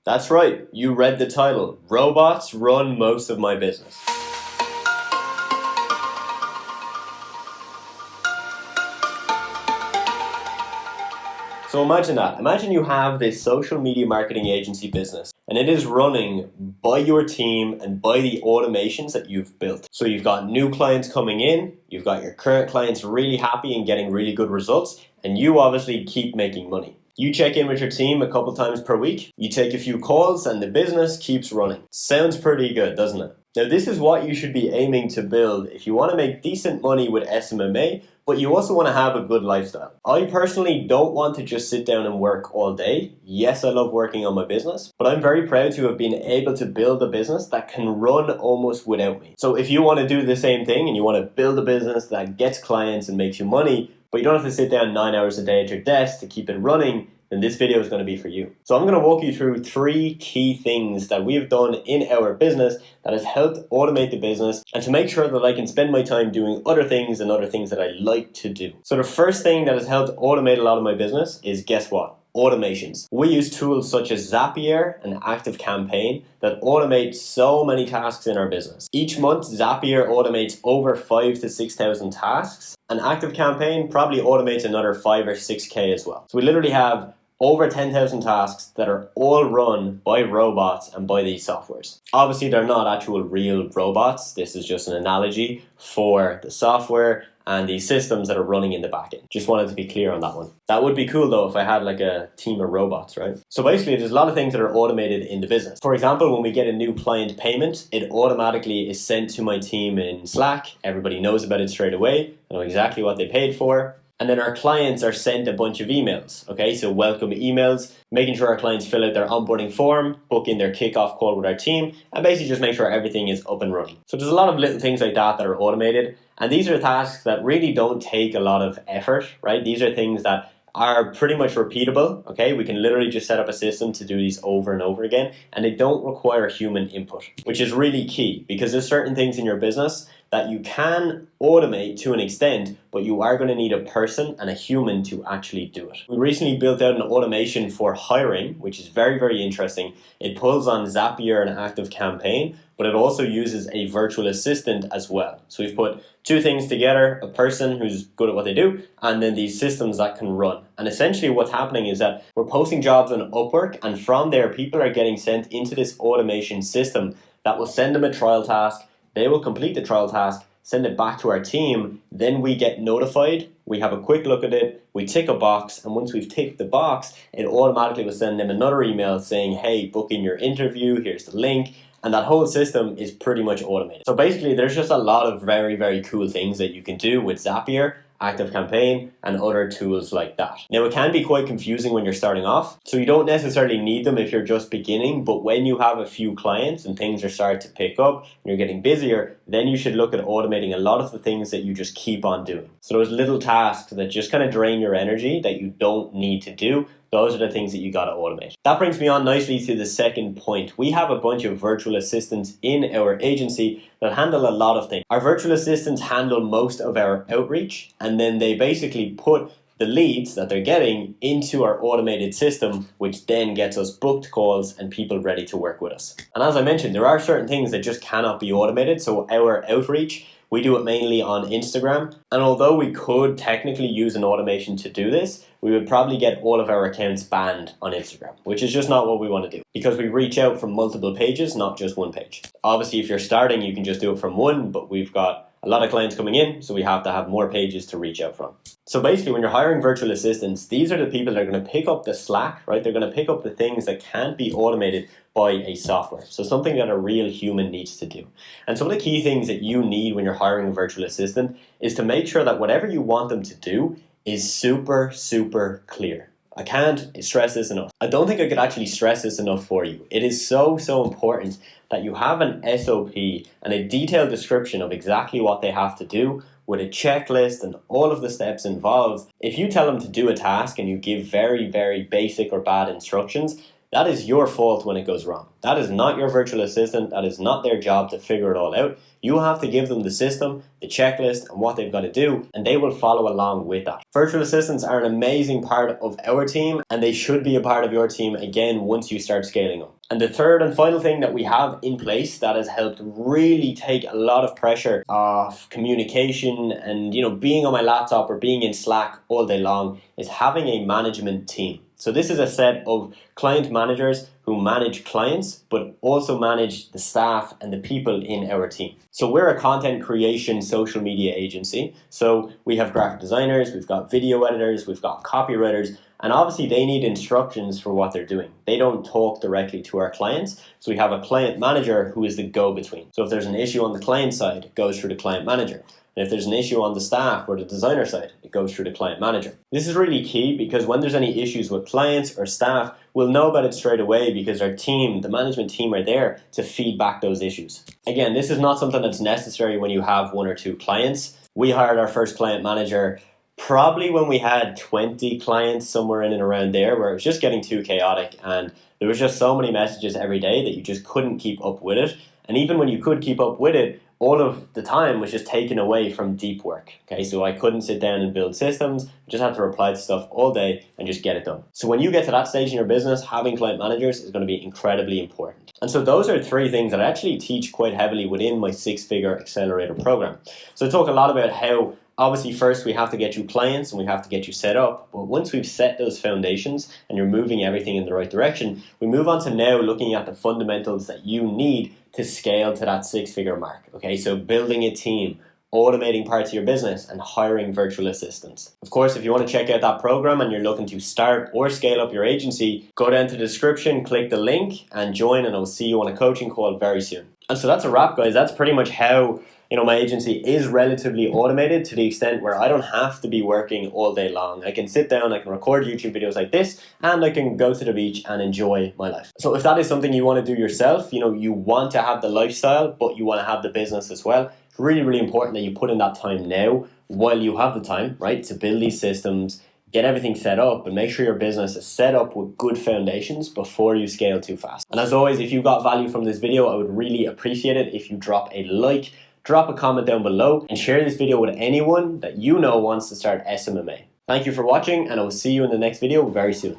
That's right, you read the title. Robots run most of my business. So imagine that. Imagine you have this social media marketing agency business and it is running by your team and by the automations that you've built. So you've got new clients coming in, you've got your current clients really happy and getting really good results, and you obviously keep making money. You check in with your team a couple times per week, you take a few calls, and the business keeps running. Sounds pretty good, doesn't it? Now this is what you should be aiming to build if you want to make decent money with SMMA, but you also want to have a good lifestyle. I personally don't want to just sit down and work all day. Yes, I love working on my business, but I'm very proud to have been able to build a business that can run almost without me. So if you want to do the same thing and you want to build a business that gets clients and makes you money, but you don't have to sit down 9 hours a day at your desk to keep it running, then this video is going to be for you. So I'm going to walk you through 3 key things that we have done in our business that has helped automate the business and to make sure that I can spend my time doing other things and other things that I like to do. So the first thing that has helped automate a lot of my business is, guess what? Automations. We use tools such as Zapier and ActiveCampaign that automate so many tasks in our business. Each month, Zapier automates over 5,000 to 6,000 tasks, and ActiveCampaign probably automates another 5 or 6K as well. So we literally have over 10,000 tasks that are all run by robots and by these softwares. Obviously, they're not actual real robots. This is just an analogy for the software and the systems that are running in the backend. Just wanted to be clear on that one. That would be cool though if I had like a team of robots, right? So basically there's a lot of things that are automated in the business. For example, when we get a new client payment, it automatically is sent to my team in Slack. Everybody knows about it straight away. I know exactly what they paid for. And then our clients are sent a bunch of emails, okay? So welcome emails, making sure our clients fill out their onboarding form, book in their kickoff call with our team, and basically just make sure everything is up and running. So there's a lot of little things like that that are automated. And these are tasks that really don't take a lot of effort, right? These are things that are pretty much repeatable, okay? We can literally just set up a system to do these over and over again, and they don't require human input, which is really key because there's certain things in your business that you can automate to an extent, but you are going to need a person and a human to actually do it. We recently built out an automation for hiring, which is very, very interesting. It pulls on Zapier and ActiveCampaign, but it also uses a virtual assistant as well. So we've put 2 things together, a person who's good at what they do, and then these systems that can run. And essentially what's happening is that we're posting jobs on Upwork, and from there, people are getting sent into this automation system that will send them a trial task. They will complete the trial task, send it back to our team, then we get notified, we have a quick look at it, we tick a box, and once we've ticked the box, it automatically will send them another email saying, hey, book in your interview, here's the link, and that whole system is pretty much automated. So basically, there's just a lot of very, very cool things that you can do with Zapier, ActiveCampaign, and other tools like that. Now, it can be quite confusing when you're starting off, so you don't necessarily need them if you're just beginning, but when you have a few clients and things are starting to pick up and you're getting busier, then you should look at automating a lot of the things that you just keep on doing. So those little tasks that just kind of drain your energy that you don't need to do, those are the things that you got to automate. That brings me on nicely to the second point. We have a bunch of virtual assistants in our agency that handle a lot of things. Our virtual assistants handle most of our outreach, and then they basically put the leads that they're getting into our automated system, which then gets us booked calls and people ready to work with us. And as I mentioned, there are certain things that just cannot be automated. So our outreach, we do it mainly on Instagram. And although we could technically use an automation to do this, we would probably get all of our accounts banned on Instagram, which is just not what we want to do because we reach out from multiple pages, not just one page. Obviously, if you're starting, you can just do it from one, but we've got a lot of clients coming in, so we have to have more pages to reach out from. So basically, when you're hiring virtual assistants, these are the people that are going to pick up the slack, right? They're going to pick up the things that can't be automated by a software. So something that a real human needs to do. And some of the key things that you need when you're hiring a virtual assistant is to make sure that whatever you want them to do is super, super clear. I can't stress this enough. I don't think I could actually stress this enough for you. It is so, so important that you have an SOP and a detailed description of exactly what they have to do with a checklist and all of the steps involved. If you tell them to do a task and you give very, very basic or bad instructions, that is your fault when it goes wrong. That is not your virtual assistant. That is not their job to figure it all out. You have to give them the system, the checklist, and what they've got to do, and they will follow along with that. Virtual assistants are an amazing part of our team, and they should be a part of your team again once you start scaling up. And the third and final thing that we have in place that has helped really take a lot of pressure off communication and being on my laptop or being in Slack all day long is having a management team. So this is a set of client managers who manage clients, but also manage the staff and the people in our team. So we're a content creation social media agency. So we have graphic designers, we've got video editors, we've got copywriters, and obviously they need instructions for what they're doing. They don't talk directly to our clients. So we have a client manager who is the go-between. So if there's an issue on the client side, it goes through the client manager. And if there's an issue on the staff or the designer side, it goes through the client manager. This is really key because when there's any issues with clients or staff, we'll know about it straight away because our team, the management team, are there to feed back those issues. Again, this is not something that's necessary when you have 1 or 2 clients. We hired our first client manager probably when we had 20 clients, somewhere in and around there, where it was just getting too chaotic and there was just so many messages every day that you just couldn't keep up with it. And even when you could keep up with it, all of the time was just taken away from deep work. Okay, so I couldn't sit down and build systems. I just had to reply to stuff all day and just get it done. So when you get to that stage in your business, having client managers is going to be incredibly important. And so those are 3 things that I actually teach quite heavily within my 6-figure accelerator program. So I talk a lot about how obviously first we have to get you clients and we have to get you set up. But once we've set those foundations and you're moving everything in the right direction, we move on to now looking at the fundamentals that you need to scale to that 6-figure mark. Okay, so building a team, automating parts of your business, and hiring virtual assistants. Of course, if you want to check out that program and you're looking to start or scale up your agency, go down to the description, click the link and join, and I'll see you on a coaching call very soon. And so that's a wrap, guys. That's pretty much how my agency is relatively automated to the extent where I don't have to be working all day long. I can sit down, I can record YouTube videos like this, and I can go to the beach and enjoy my life. So if that is something you want to do yourself, you want to have the lifestyle, but you want to have the business as well, it's really, really important that you put in that time now while you have the time, right, to build these systems, get everything set up, and make sure your business is set up with good foundations before you scale too fast. And as always, if you got value from this video, I would really appreciate it if you drop a like, drop a comment down below, and share this video with anyone that you know wants to start SMMA. Thank you for watching, and I will see you in the next video very soon.